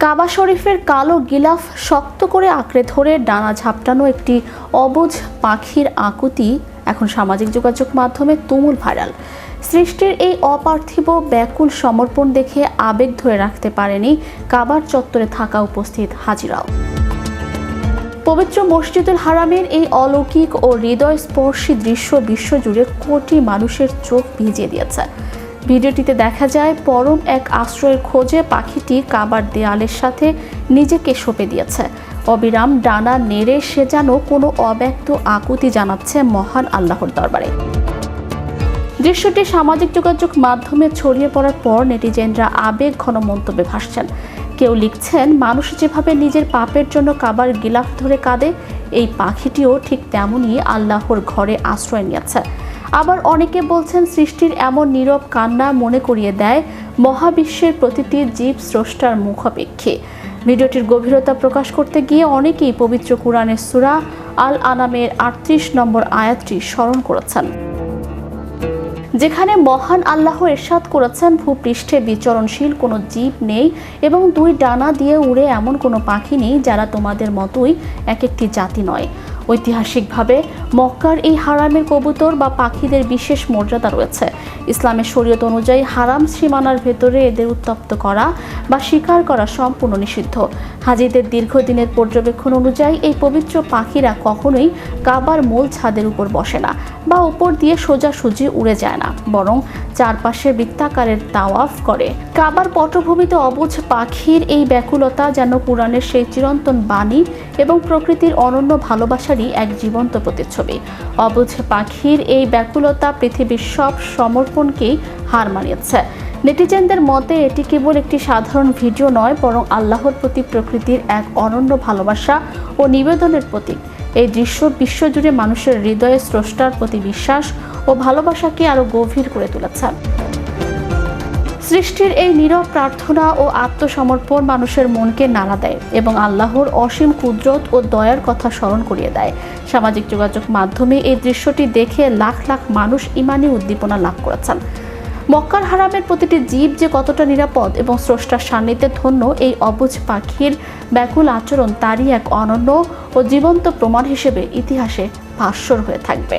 কাবা শরীফের কালো গিলাফ শক্ত করে আঁকড়ে ধরে ডানা ঝাপটানো একটি অবুঝ পাখির আকুতি এখন সামাজিক যোগাযোগ মাধ্যমে তুমুল ভাইরাল। সৃষ্টির এই অপার্থিব ব্যাকুল সমর্পণ দেখে আবেগ ধরে রাখতে পারেনি কাবার চত্বরে থাকা উপস্থিত হাজিরাও। পবিত্র মসজিদুল হারামের এই অলৌকিক ও হৃদয়স্পর্শী দৃশ্য বিশ্বজুড়ে কোটি মানুষের চোখ ভিজিয়ে দিয়েছে। ভিডিওটিতে দেখা যায় পরম এক আশ্রয়ের খোঁজে পাখিটি কাবার দেয়ালের সাথে নিজেকে সঁপে দিয়েছে। অবিরাম ডানা নেড়ে সে যেন কোনো অব্যক্ত আকুতি জানাচ্ছে মহান আল্লাহর দরবারে। দৃশ্যটি সামাজিক যোগাযোগ মাধ্যমে ছড়িয়ে পড়ার পর নেটিজেনরা আবেগ ঘন মন্তব্যে ভাসছেন। কেউ লিখছেন, মানুষ যেভাবে নিজের পাপের জন্য কাবার গিলাফ ধরে কাঁদে, এই পাখিটিও ঠিক তেমনই আল্লাহর ঘরে আশ্রয় নিয়েছে। আবার অনেকে বলছেন, সৃষ্টির এমন নীরব কান্না মনে করিয়ে দেয় মহাবিশ্বের প্রতিটি জীব স্রষ্টার মুখাপেক্ষী। ভিডিওটির গভীরতা প্রকাশ করতে গিয়ে অনেকেই পবিত্র কুরআনের সূরা আল আনামের ৩৮ নম্বর আয়াতটি স্মরণ করেছেন, যেখানে মহান আল্লাহ ইরশাদ করেছেন, ভূপৃষ্ঠে বিচরণশীল কোনো জীব নেই এবং দুই ডানা দিয়ে উড়ে এমন কোনো পাখি নেই যারা তোমাদের মতোই এক একটি জাতি নয়। ঐতিহাসিকভাবে মক্কার এই হারামের কবুতর বা পাখিদের বিশেষ মর্যাদা রয়েছে। ইসলামের শরীয়ত অনুযায়ী হারাম সীমানার ভেতরে এদের উত্তপ্ত করা বা শিকার করা সম্পূর্ণ নিষিদ্ধ। হাজিদের দীর্ঘদিনের পর্যবেক্ষণ অনুযায়ী এই পবিত্র পাখিরা কখনোই কাবার মূল ছাদের উপর বসে না বা উপর দিয়ে সোজাসুজি উড়ে যায় না, বরং চারপাশে বৃত্তাকারের তাওয়াফ করে। কাবার পটভূমিতে অবুঝ পাখির এই ব্যাকুলতা যেন কুরআনের সেই চিরন্তন বাণী এবং প্রকৃতির অনন্য ভালোবাসারই এক জীবন্ত প্রতিচ্ছবি। অবুঝ পাখির এই ব্যাকুলতা পৃথিবীর সব সমর্পণকেই হার মানিয়েছে। নেটিজেনদের মতে এটি কেবল একটি সাধারণ ভিডিও নয়, বরং আল্লাহর প্রতি প্রকৃতির এক অনন্য ভালোবাসা ও নিবেদনের প্রতীক। এই দৃশ্য বিশ্বজুড়ে মানুষের হৃদয়ে স্রষ্টার প্রতি বিশ্বাস ও ভালোবাসাকে আরও গভীর করে তুলেছে। সৃষ্টির এই নীরব প্রার্থনা ও আত্মসমর্পণ মানুষের মনকে নাড়া দেয় এবং আল্লাহর অসীম কুদরত ও দয়ার কথা স্মরণ করিয়ে দেয়। সামাজিক যোগাযোগ মাধ্যমে এই দৃশ্যটি দেখে লাখ লাখ মানুষ ঈমানি উদ্দীপনা লাভ করেছেন। মক্কার হারামের প্রতিটি জীব যে কতটা নিরাপদ এবং স্রষ্টার সান্নিধ্যে ধন্য, এই অবুঝ পাখির ব্যাকুল আচরণ তারই এক অনন্য ও জীবন্ত প্রমাণ হিসেবে ইতিহাসে ভাস্বর হয়ে থাকবে।